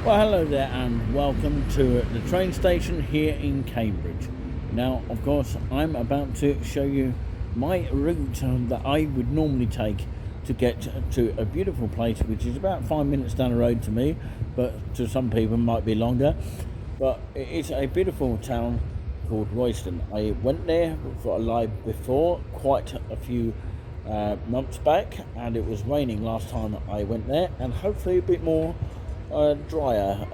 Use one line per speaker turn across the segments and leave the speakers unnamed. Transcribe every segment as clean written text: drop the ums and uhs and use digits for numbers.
Well, hello there and welcome to the train station here in Cambridge. Now, of course, I'm about to show you my route that I would normally take to get to a beautiful place which is about 5 minutes down the road to me, but to some people it might be longer. But it's a beautiful town called Royston. I went there for a live before quite a few months back, and it was raining last time I went there, and hopefully a bit more drier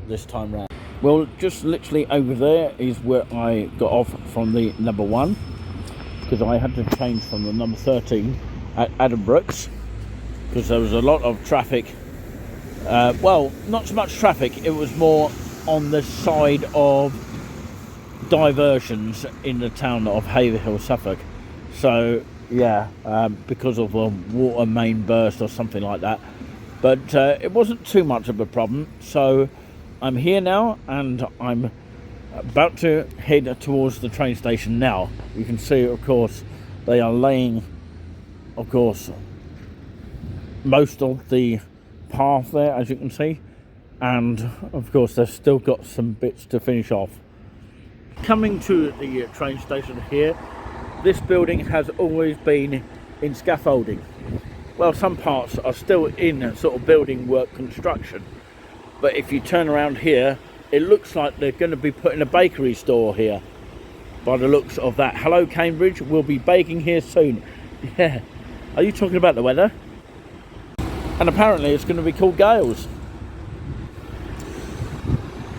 this time round. Well, just literally over there is where I got off from the number 1, because I had to change from the number 13 at Addenbrooke's because there was a lot of traffic. Well, not so much traffic, it was more on the side of diversions in the town of Haverhill, Suffolk. So yeah, because of a water main burst or something like that. But it wasn't too much of a problem. So I'm here now and I'm about to head towards the train station now. You can see, of course, they are laying, of course, most of the path there, as you can see. And of course, they've still got some bits to finish off. Coming to the train station here, this building has always been in scaffolding. Well, some parts are still in sort of building work construction, but if you turn around here, it looks like they're going to be putting a bakery store here by the looks of that. Hello Cambridge, we'll be baking here soon. Yeah, are you talking about the weather? And apparently it's going to be called Gales.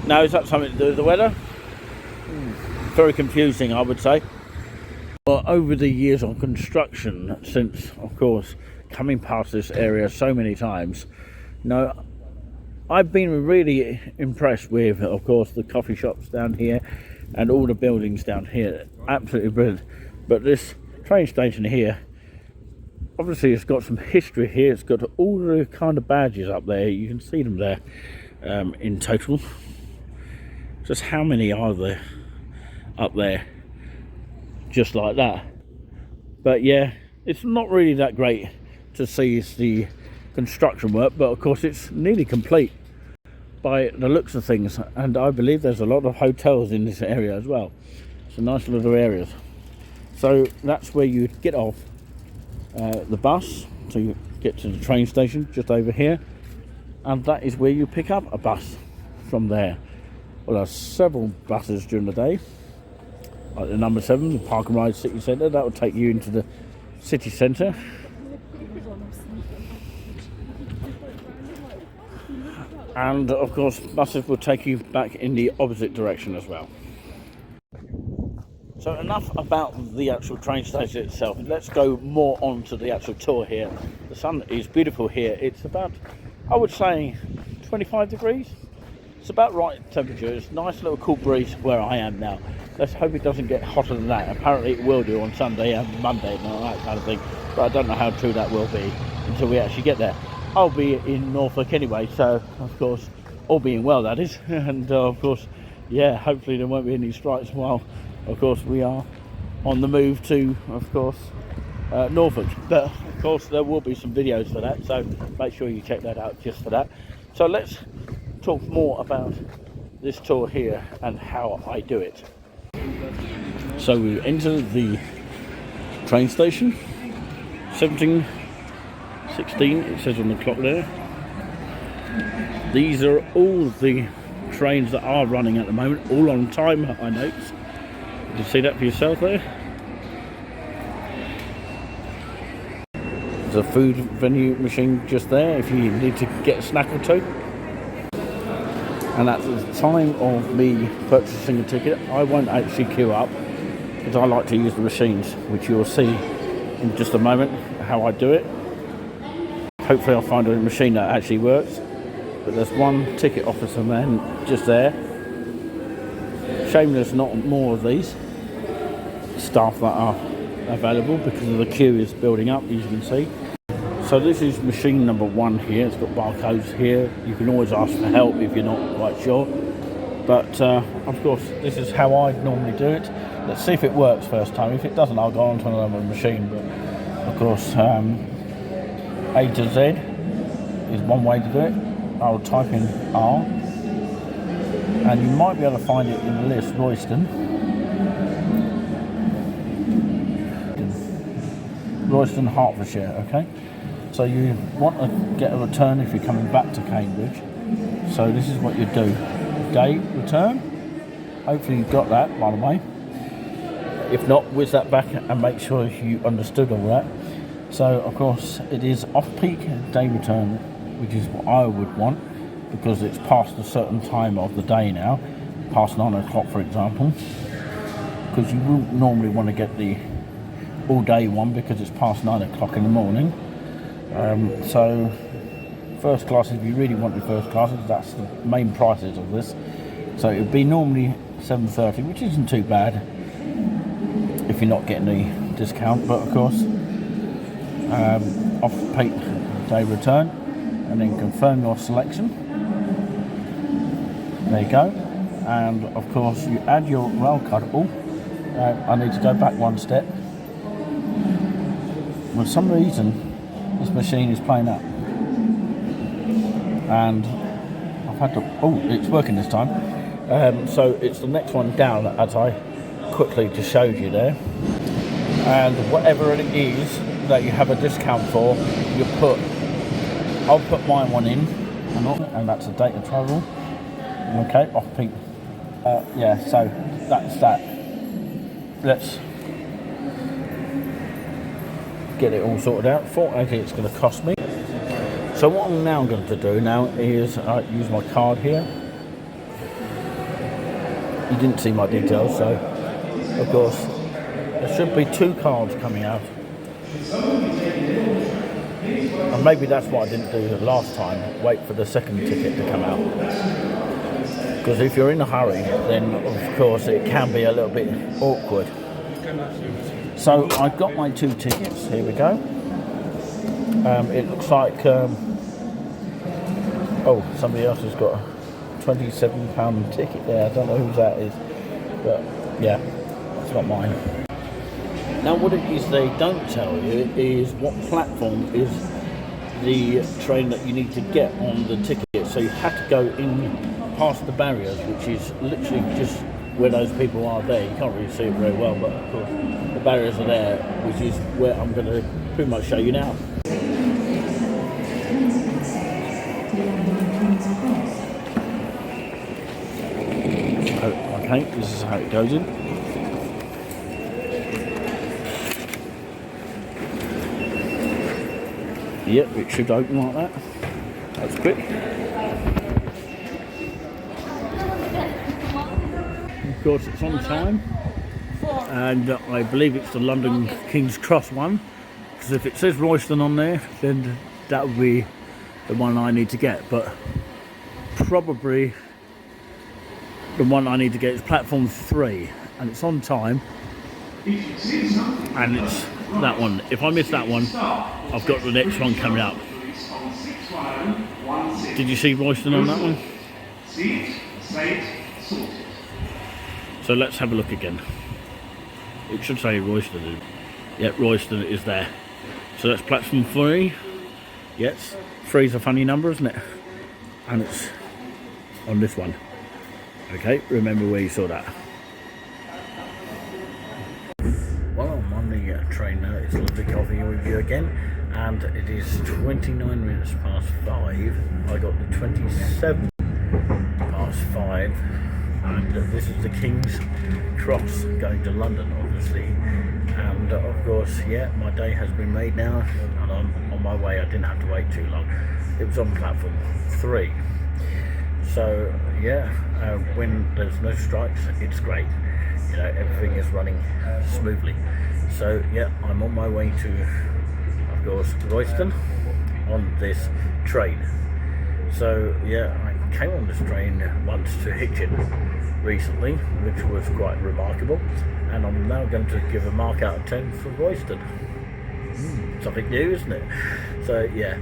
Now, is that something to do with the weather? Very confusing, I would say. Well, over the years of construction, since of course coming past this area so many times, I've been really impressed with, of course, the coffee shops down here and all the buildings down here. Absolutely brilliant. But this train station here, obviously it's got some history here. It's got all the kind of badges up there. You can see them there in total. Just how many are there up there? Just like that. But yeah, it's not really that great to see the construction work, but of course it's nearly complete by the looks of things, and I believe there's a lot of hotels in this area as well. It's a nice little areas. So that's where you'd get off the bus to get to the train station, just over here, and that is where you pick up a bus from there. Well, there's several buses during the day, like the number 7, the Park and Ride City Centre. That will take you into the city centre. And of course, buses will take you back in the opposite direction as well. So enough about the actual train station itself. Let's go more on to the actual tour here. The sun is beautiful here. It's about, I would say, 25 degrees. It's about right temperature. It's a nice little cool breeze where I am now. Let's hope it doesn't get hotter than that. Apparently it will do on Sunday and Monday and all that kind of thing. But I don't know how true that will be until we actually get there. I'll be in Norfolk anyway, so of course, all being well that is. And of course, yeah, hopefully there won't be any strikes while, of course, we are on the move to, of course, Norfolk. But of course there will be some videos for that, so make sure you check that out just for that. So let's talk more about this tour here and how I do it. So we enter the train station, 17:16 it says on the clock there. These are all the trains that are running at the moment, all on time, I note. You can see that for yourself there. There's a food venue machine just there if you need to get a snack or two. And at the time of me purchasing a ticket, I won't actually queue up because I like to use the machines, which you'll see in just a moment how I do it. Hopefully I'll find a machine that actually works. But there's one ticket officer man just there. Shame there's not more of these staff that are available because of the queue is building up, as you can see. So this is machine number 1 here. It's got barcodes here. You can always ask for help if you're not quite sure. But of course, this is how I normally do it. Let's see if it works first time. If it doesn't, I'll go on to another machine. But of course, A to Z is one way to do it. I'll type in R and you might be able to find it in the list, Royston. Royston, Hertfordshire, okay? So you want to get a return if you're coming back to Cambridge. So this is what you do. Day return. Hopefully you've got that, by the way. If not, whiz that back and make sure you understood all that. So of course it is off-peak day return, which is what I would want, because it's past a certain time of the day now, past 9 o'clock for example, because you wouldn't normally want to get the all day one because it's past 9 o'clock in the morning. So first class, if you really wanted first class, that's the main prices of this. So it would be normally 7:30, which isn't too bad if you're not getting the discount, but of course off-peak day return, and then confirm your selection. There you go, and of course you add your rail card. I need to go back one step. For some reason this machine is playing up, and I've had to, it's working this time. So it's the next one down, as I quickly just showed you there, and whatever it is that you have a discount for, I'll put my one in, and that's a date of travel. Okay, off peak. Yeah, so that's that. Let's get it all sorted out. $4.80 it's going to cost me. So what I'm now going to do now is use my card here. You didn't see my details, so of course there should be 2 cards coming out, and maybe that's what I didn't do last time, wait for the second ticket to come out, because if you're in a hurry then of course it can be a little bit awkward. So I've got my 2 tickets, here we go. It looks like somebody else has got a £27 ticket there. I don't know whose that is, but yeah, it's not mine. Now what it is they don't tell you is what platform is the train that you need to get on the ticket. So you have to go in past the barriers, which is literally just where those people are there. You can't really see it very well, but of course the barriers are there, which is where I'm going to pretty much show you now. Okay, this is how it goes in. Yep, it should open like that. That's quick. Of course it's on time, and I believe it's the London King's Cross one, because if it says Royston on there then that would be the one I need to get, but probably the one I need to get is platform 3, and it's on time, and it's that one. If I miss that one, I've got the next one coming up. Did you see Royston on that one? So let's have a look again. It should say Royston. Yep, Royston is there. So that's platform 3. Yes, 3 is a funny number, isn't it? And it's on this one. Okay, remember where you saw that. Well, I'm on the train now. It's lovely coffee with you again, and it is 29 minutes past 5. I got the 27 past 5, and this is the King's Cross going to London, obviously. And of course, yeah, my day has been made now, and I'm on my way. I didn't have to wait too long. It was on platform 3. So yeah, when there's no strikes, it's great. You know, everything is running smoothly. So yeah, I'm on my way to, of course, Royston on this train. So yeah, I came on this train once to Hitchin recently, which was quite remarkable, and I'm now going to give a mark out of 10 for Royston. Something new, isn't it? So yeah,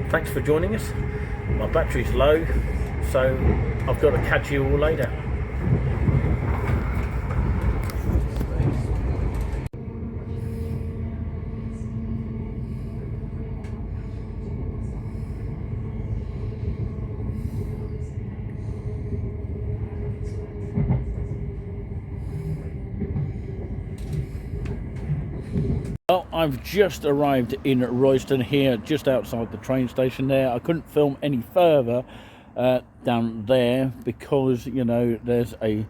thanks for joining us. My battery's low, so I've got to catch you all later. Well, I've just arrived in Royston here, just outside the train station there. I couldn't film any further down there because, you know, there's a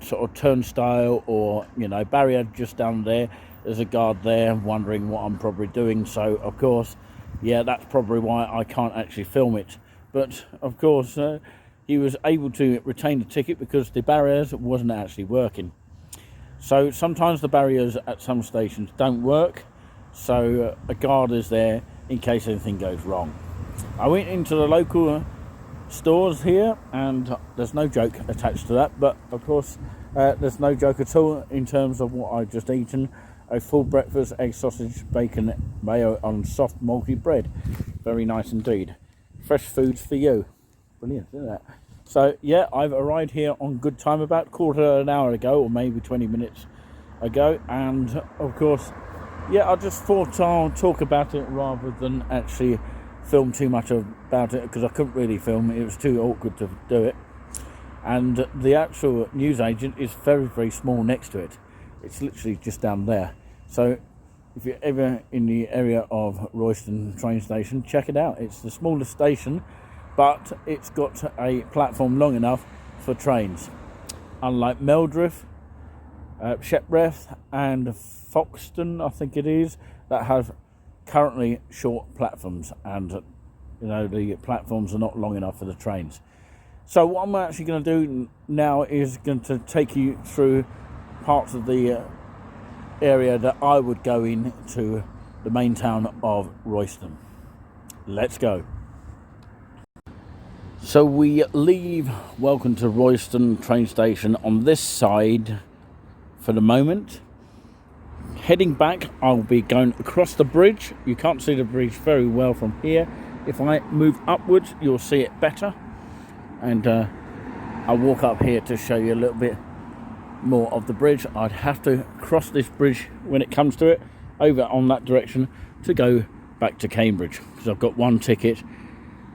sort of turnstile or, you know, barrier just down there. There's a guard there wondering what I'm probably doing. So, of course, yeah, that's probably why I can't actually film it. But, of course, he was able to retain the ticket because the barriers wasn't actually working. So sometimes the barriers at some stations don't work, so a guard is there in case anything goes wrong. I went into the local stores here and there's no joke attached to that, but of course there's no joke at all in terms of what I've just eaten. A full breakfast, egg, sausage, bacon, mayo on soft malty bread. Very nice indeed. Fresh foods for you. Brilliant, isn't that? So, yeah, I've arrived here on good time, about quarter of an hour ago, or maybe 20 minutes ago. And, of course, yeah, I just thought I'll talk about it rather than actually film too much about it, because I couldn't really film it. It was too awkward to do it. And the actual newsagent is very, very small next to it. It's literally just down there. So, if you're ever in the area of Royston train station, check it out. It's the smallest station, but it's got a platform long enough for trains. Unlike Meldriff, Shepworth and Foxton, I think it is, that have currently short platforms, and you know, the platforms are not long enough for the trains. So what I'm actually going to do now is going to take you through parts of the area that I would go in to the main town of Royston. Let's go. So we leave Welcome to Royston train station on this side for the moment. Heading back, I'll be going across the bridge. You can't see the bridge very well from here. If I move upwards, you'll see it better. And I'll walk up here to show you a little bit more of the bridge. I'd have to cross this bridge when it comes to it, over on that direction, to go back to Cambridge, because I've got one ticket,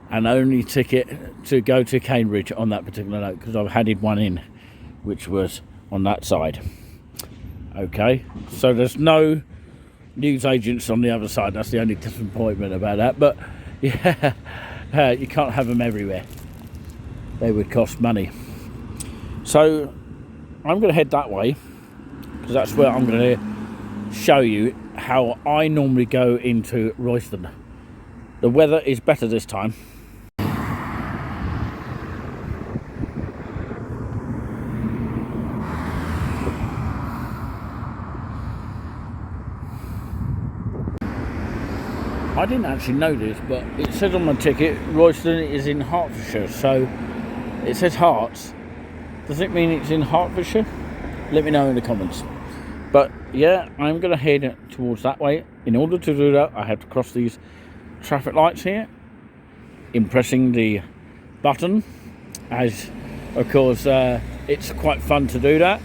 and only ticket to go to Cambridge on that particular note, because I've handed one in, which was on that side. Okay, so there's no newsagents on the other side. That's the only disappointment about that. But yeah, you can't have them everywhere. They would cost money. So I'm going to head that way, because that's where I'm going to show you how I normally go into Royston. The weather is better this time. I didn't actually know this, but it says on my ticket Royston is in Hertfordshire, so it says Herts. Does it mean it's in Hertfordshire? Let me know in the comments. But yeah, I'm going to head towards that way. In order to do that, I have to cross these traffic lights here, impressing the button, as of course it's quite fun to do that,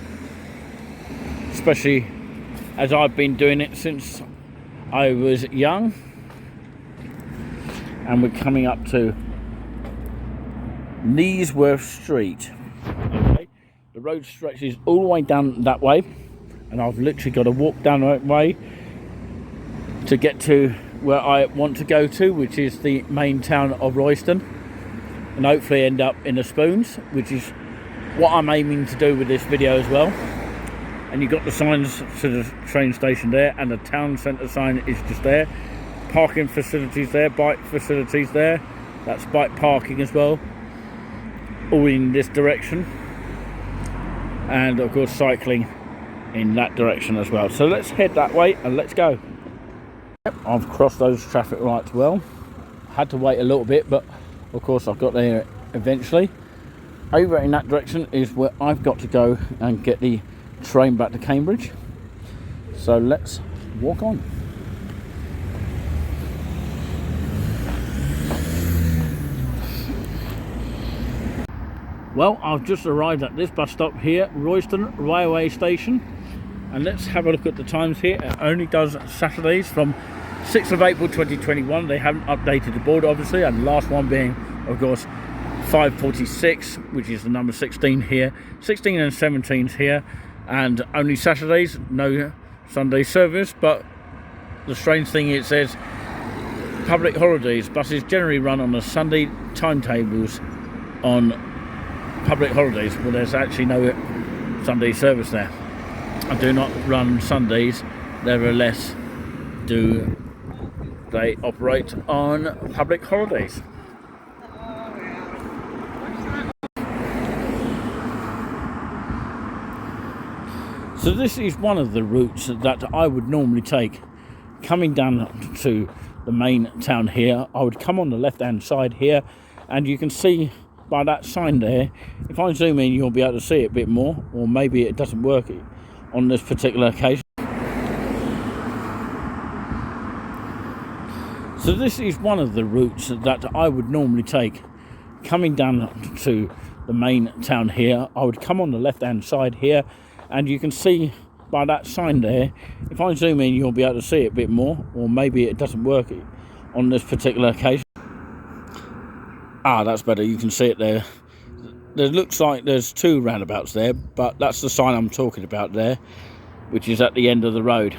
especially as I've been doing it since I was young. And we're coming up to Kneesworth Street. Okay, the road stretches all the way down that way, and I've literally got to walk down that way to get to where I want to go to, which is the main town of Royston, and hopefully end up in the Spoons, which is what I'm aiming to do with this video as well. And you've got the signs to the train station there, and the town centre sign is just there. Parking facilities there, bike facilities there. That's bike parking as well, all in this direction, and of course cycling in that direction as well. So let's head that way and let's go. Yep, I've crossed those traffic lights well. Had to wait a little bit, but of course I've got there eventually. Over in that direction is where I've got to go and get the train back to Cambridge. So let's walk on. Well, I've just arrived at this bus stop here, Royston Railway Station, and let's have a look at the times here. It only does Saturdays from 6th of April 2021. They haven't updated the board obviously, and the last one being of course 5:46, which is the number 16 here. 16 and 17 here, and only Saturdays, no Sunday service, but the strange thing, it says public holidays. Buses generally run on a Sunday timetables on public holidays. Well, there's actually no Sunday service there. I do not run Sundays, nevertheless do they operate on public holidays. So this is one of the routes that I would normally take coming down to the main town here. I would come on the left hand side here, and you can see by that sign there, if I zoom in you'll be able to see it a bit more, or maybe it doesn't work on this particular occasion. So this is one of the routes that I would normally take coming down to the main town here. I would come on the left hand side here, and you can see by that sign there, if I zoom in you'll be able to see it a bit more, or maybe it doesn't work on this particular occasion. That's better, you can see it there. There looks like there's two roundabouts there, but that's the sign I'm talking about there, which is at the end of the road.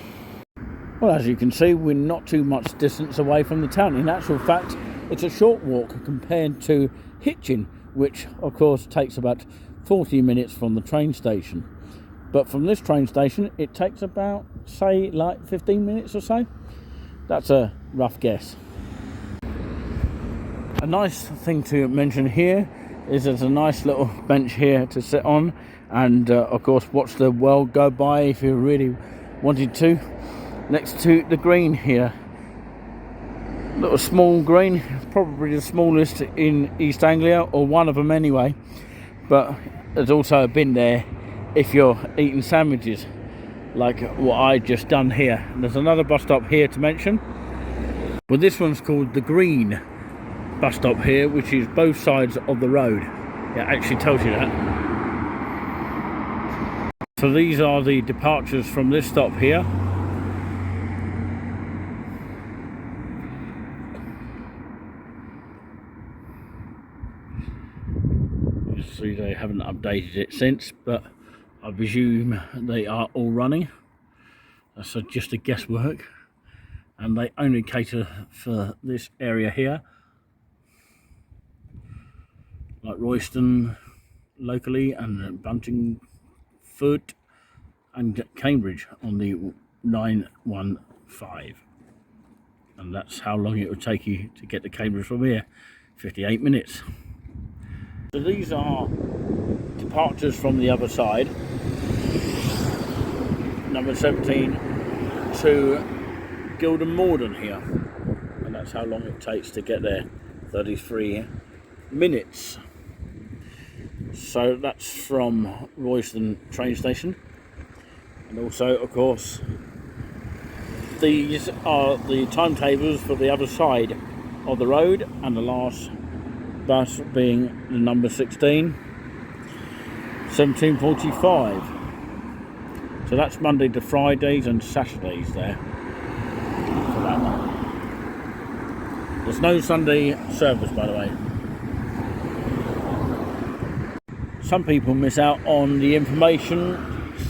Well, as you can see, we're not too much distance away from the town. In actual fact, it's a short walk compared to Hitchin, which of course takes about 40 minutes from the train station. But from this train station, it takes about, say, like 15 minutes or so. That's a rough guess. A nice thing to mention here is there's a nice little bench here to sit on and, of course, watch the world go by if you really wanted to. Next to the green here. Little small green, probably the smallest in East Anglia, or one of them anyway. But there's also a bin there if you're eating sandwiches, like what I just done here. And there's another bus stop here to mention. Well, this one's called the Green bus stop here, which is both sides of the road. It actually tells you that. So these are the departures from this stop here. You see they haven't updated it since, but I presume they are all running. That's just a guesswork, and they only cater for this area here, like Royston locally, and Buntingford and Cambridge on the 915. And that's how long it would take you to get to Cambridge from here, 58 minutes. So these are departures from the other side, number 17 to Gildon Morden here, and that's how long it takes to get there, 33 minutes. So that's from Royston train station. And also, of course, these are the timetables for the other side of the road, and the last bus being the number 16, 17:45. So that's Monday to Fridays and Saturdays there for that one. There's no Sunday service, by the way. Some people miss out on the information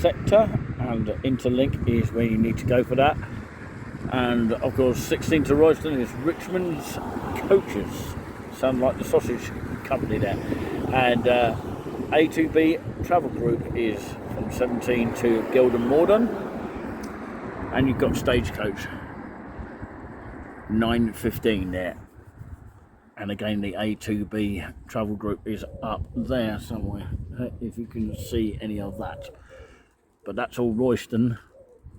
sector, and Interlink is where you need to go for that. And of course, 16 to Royston is Richmond's Coaches. Sound like the sausage company there. And A2B Travel Group is from 17 to Gildon Morden. And you've got Stagecoach 9:15 there. And again, the A2B Travel Group is up there somewhere, if you can see any of that. But that's all Royston,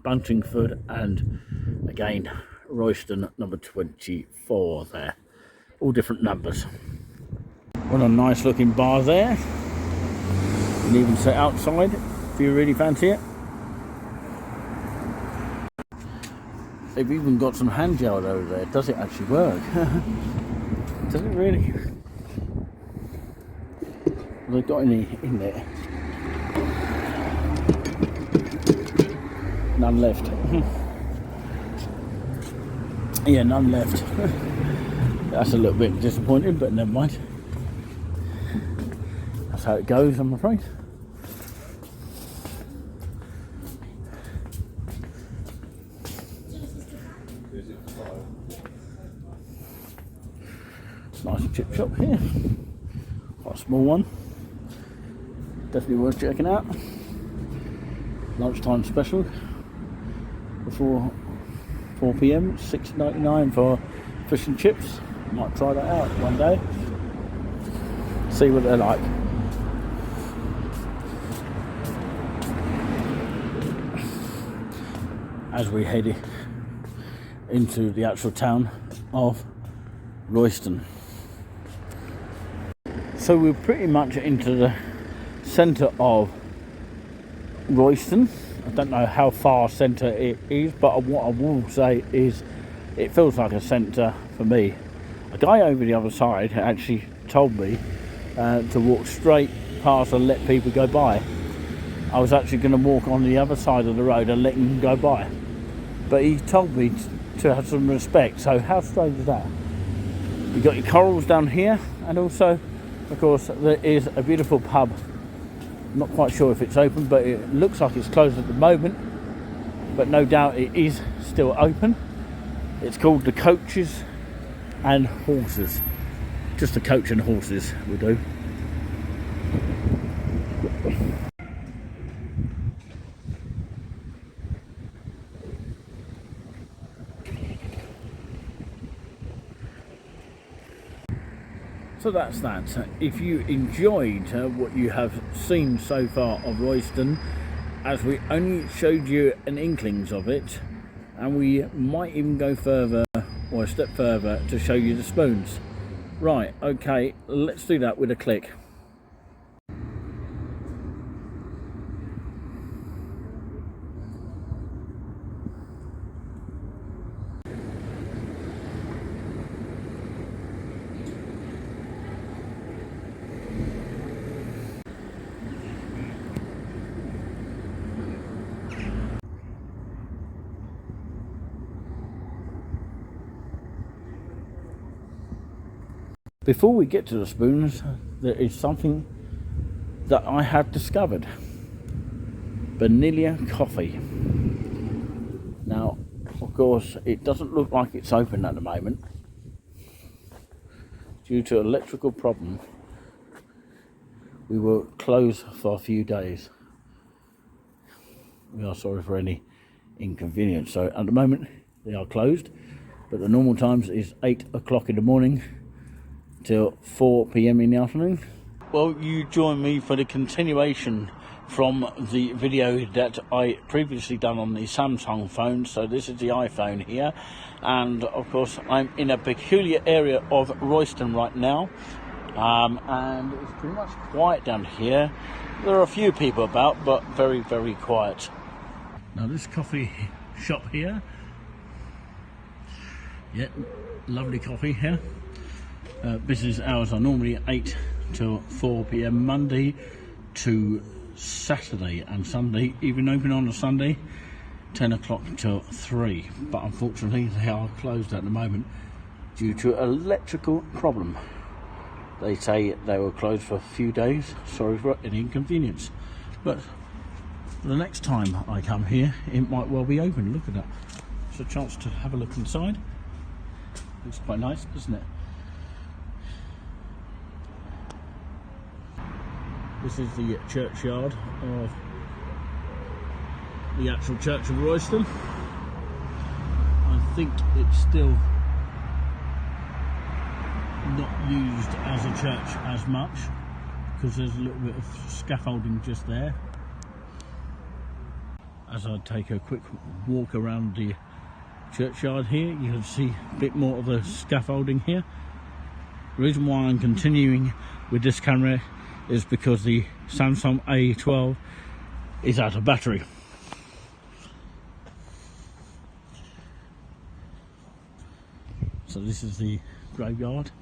Buntingford, and again Royston number 24 there. All different numbers. What a nice looking bar there. You can even sit outside if you really fancy it. They've even got some hand gel over there. Does it actually work? Does it really? Have they got any in there? None left. Yeah, none left. That's a little bit disappointing, but never mind. That's how it goes, I'm afraid. Nice chip shop here. Quite a small one. Definitely worth checking out. Lunchtime special before 4 p.m. $6.99 for fish and chips. Might try that out one day. See what they're like. As we head into the actual town of Royston. So we're pretty much into the centre of Royston. I don't know how far centre it is, but what I will say is it feels like a centre for me. A guy over the other side actually told me to walk straight past and let people go by. I was actually going to walk on the other side of the road and let him go by, but he told me to have some respect. So how strange is that? You've got your corals down here, and also of course there is a beautiful pub. I'm not quite sure if it's open, but it looks like it's closed at the moment, but no doubt it is still open. It's called the Coaches and Horses. Just the coach and horses will do. So that's that. If you enjoyed what you have seen so far of Royston, as we only showed you an inklings of it, and we might even go further or a step further to show you the spoons. Right, okay, let's do that with a click. Before we get to the spoons, there is something that I have discovered. Vanilla coffee. Now, of course, it doesn't look like it's open at the moment. Due to electrical problem, we were closed for a few days. We are sorry for any inconvenience. So at the moment, they are closed, but the normal times is 8 o'clock in the morning till 4 p.m. in the afternoon. Well, you join me for the continuation from the video that I previously done on the Samsung phone. So this is the iPhone here, and of course I'm in a peculiar area of Royston right now, and it's pretty much quiet down here. There are a few people about, but very, very quiet. Now this coffee shop here, yeah, lovely coffee here. Business hours are normally 8 till 4 p.m. Monday to Saturday, and Sunday, even open on a Sunday, 10 o'clock till 3. But unfortunately, they are closed at the moment due to electrical problem. They say they were closed for a few days. Sorry for any inconvenience. But the next time I come here, it might well be open. Look at that. It's a chance to have a look inside. Looks quite nice, doesn't it? This is the churchyard of the actual Church of Royston. I think it's still not used as a church as much, because there's a little bit of scaffolding just there. As I take a quick walk around the churchyard here, you can see a bit more of the scaffolding here. The reason why I'm continuing with this camera is because the Samsung A12 is out of battery. So this is the graveyard.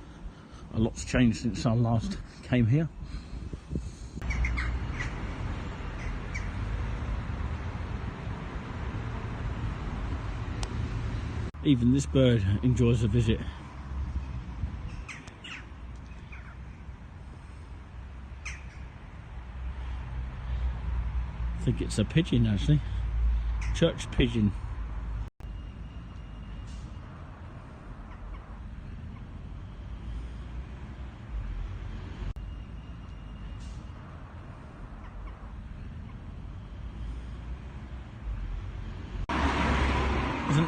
A lot's changed since I last came here. Even this bird enjoys a visit. I think it's a pigeon actually, church pigeon.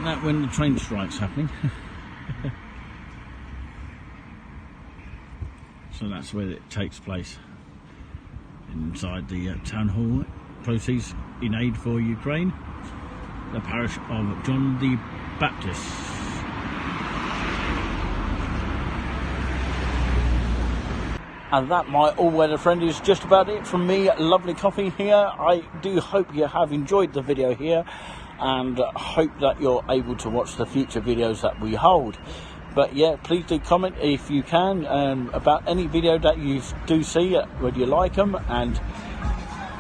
Isn't that when the train strike's happening? So that's where it takes place, inside the town hall. Proceeds in aid for Ukraine, the parish of John the Baptist. And that, my all-weather friend, is just about it from me. Lovely coffee here. I do hope you have enjoyed the video here, and hope that you're able to watch the future videos that we hold. But yeah, please do comment if you can about any video that you do see, whether you like them, and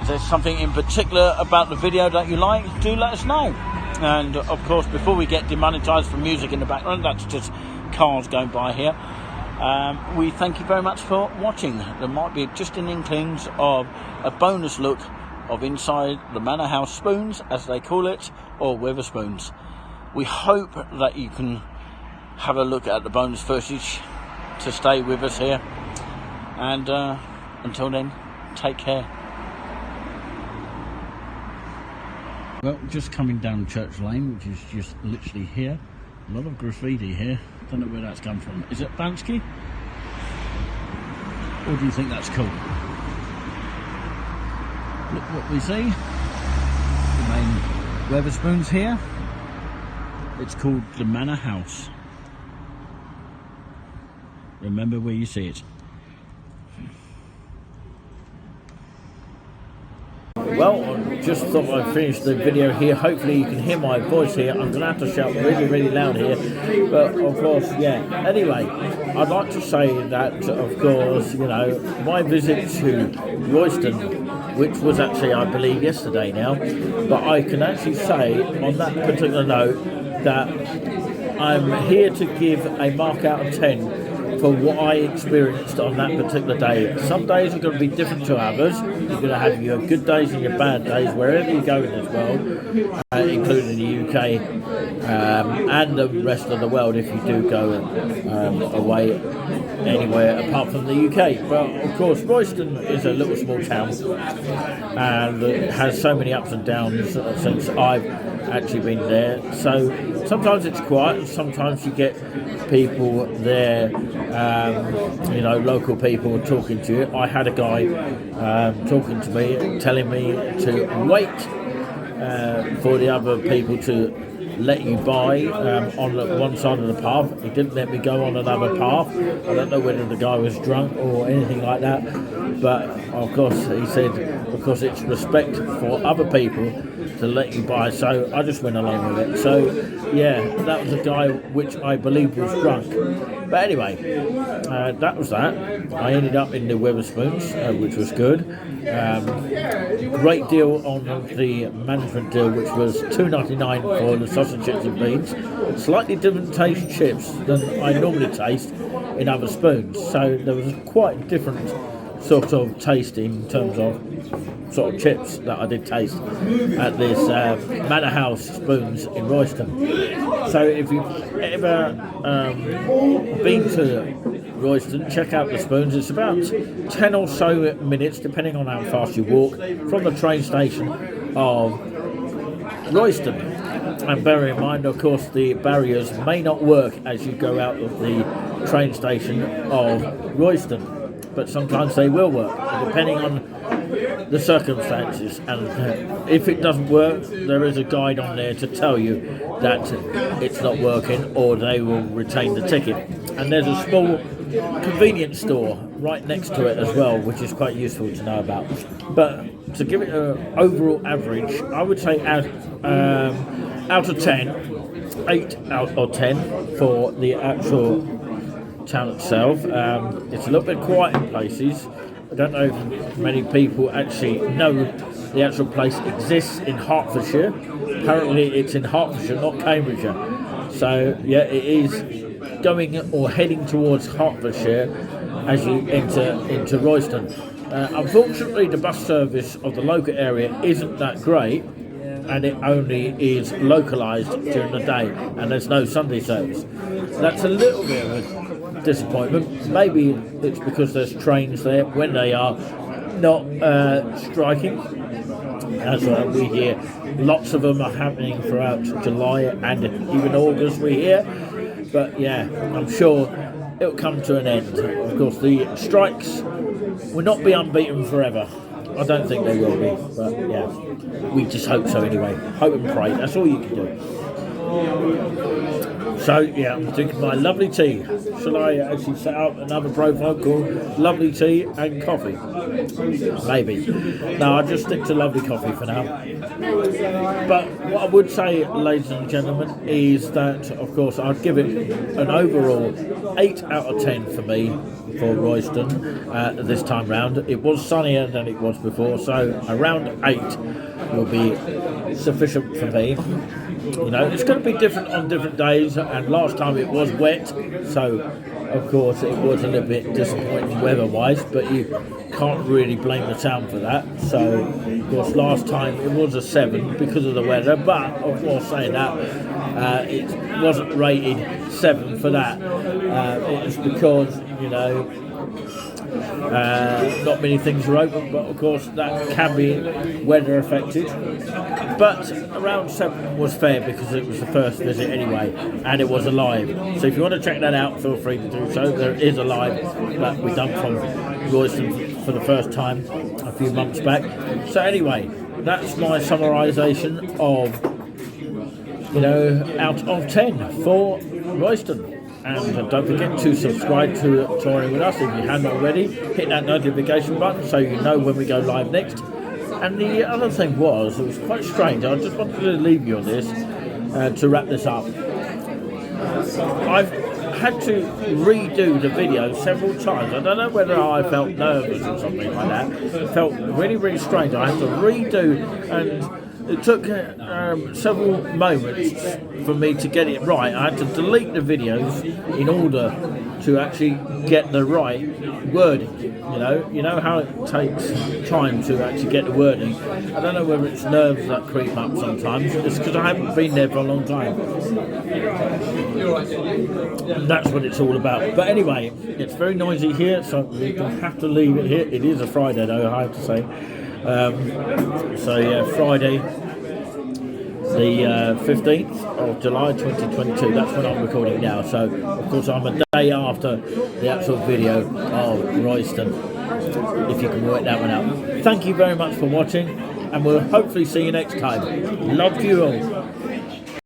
if there's something in particular about the video that you like, do let us know. And of course, before we get demonetized for music in the background, that's just cars going by here. We thank you very much for watching. There might be just an inklings of a bonus look of inside the manor house spoons, as they call it, or Wetherspoons. We hope that you can have a look at the bonus footage to stay with us here. And until then, take care. Well, just coming down Church Lane, which is just literally here. A lot of graffiti here. Don't know where that's come from. Is it Bansky? Or do you think that's cool? Look what we see. The main Wetherspoons here. It's called the Manor House. Remember where you see it. Well, I just thought I'd finish the video here. Hopefully you can hear my voice here. I'm going to have to shout really, really loud here. But, of course, yeah. Anyway, I'd like to say that, of course, you know, my visit to Royston, which was actually, I believe, yesterday now. But I can actually say, on that particular note, that I'm here to give a mark out of 10 for what I experienced on that particular day. Some days are going to be different to others. You're going to have your good days and your bad days wherever you go in this world, including the UK and the rest of the world if you do go away anywhere apart from the UK. But of course, Royston is a little small town and it has so many ups and downs since I've actually been there. So sometimes it's quiet and sometimes you get people there, you know, local people talking to you. I had a guy talking to me, telling me to wait for the other people to let you buy on one side of the path. He didn't let me go on another path. I don't know whether the guy was drunk or anything like that, but of course he said because it's respect for other people to let you buy, so I just went along with it. So yeah, that was a guy which I believe was drunk. But anyway, that was that. I ended up in the Wetherspoons, which was good. Great deal on the management deal, which was $2.99 for the sausage, chips and beans. Slightly different taste chips than I normally taste in other spoons. So there was quite different sort of taste in terms of sort of chips that I did taste at this Manor House Spoons in Royston. So if you've ever been to Royston, check out the Spoons. It's about 10 or so minutes, depending on how fast you walk, from the train station of Royston. And bear in mind, of course, the barriers may not work as you go out of the train station of Royston, but sometimes they will work, depending on the circumstances. And if it doesn't work, there is a guide on there to tell you that it's not working, or they will retain the ticket. And there's a small convenience store right next to it as well, which is quite useful to know about. But to give it an overall average, I would say out of 10, 8 out of 10 for the actual town itself. It's a little bit quiet in places. I don't know if many people actually know the actual place exists in Hertfordshire. Apparently it's in Hertfordshire, not Cambridgeshire. So yeah, it is going or heading towards Hertfordshire as you enter into Royston. Unfortunately, the bus service of the local area isn't that great, and it only is localised during the day, and there's no Sunday service. That's a little bit of a disappointment. Maybe it's because there's trains there when they are not striking, as we hear. Lots of them are happening throughout July and even August, we hear. But yeah, I'm sure it'll come to an end. Of course, the strikes will not be unbeaten forever. I don't think they will be, but yeah, we just hope so anyway. Hope and pray, that's all you can do. So yeah, I'm drinking my lovely tea. Shall I actually set up another profile called Lovely Tea and Coffee? Maybe. No, I'll just stick to lovely coffee for now. But what I would say, ladies and gentlemen, is that of course I'd give it an overall 8 out of 10 for me for Royston this time round. It was sunnier than it was before, so around 8 will be sufficient for me. You know, it's going to be different on different days, and last time it was wet, so of course it was a little bit disappointing weather-wise, but you can't really blame the town for that. So of course last time it was a 7 because of the weather, but of course saying that, it wasn't rated 7 for that. It was because, you know, not many things are open, but of course that can be weather affected. But around 7 was fair because it was the first visit anyway, and it was alive. So if you want to check that out, feel free to do so. There is a live that we done from Royston for the first time a few months back. So anyway, that's my summarisation of, you know, out of 10 for Royston. And don't forget to subscribe to Touring With Us if you haven't already. Hit that notification button so you know when we go live next. And the other thing was, it was quite strange. I just wanted to leave you on this to wrap this up. I've had to redo the video several times. I don't know whether I felt nervous or something like that. It felt really, really strange. I had to redo, and it took several moments for me to get it right. I had to delete the videos in order to actually get the right wording. You know how it takes time to actually get the wording. I don't know whether it's nerves that creep up sometimes. It's because I haven't been there for a long time. And that's what it's all about. But anyway, it's very noisy here, so we have to leave it here. It is a Friday though, I have to say. So yeah, Friday the 15th of July 2022, that's when I'm recording now. So of course I'm a day after the actual video of Royston, if you can work that one out. Thank you very much for watching, and we'll hopefully see you next time. Love you all.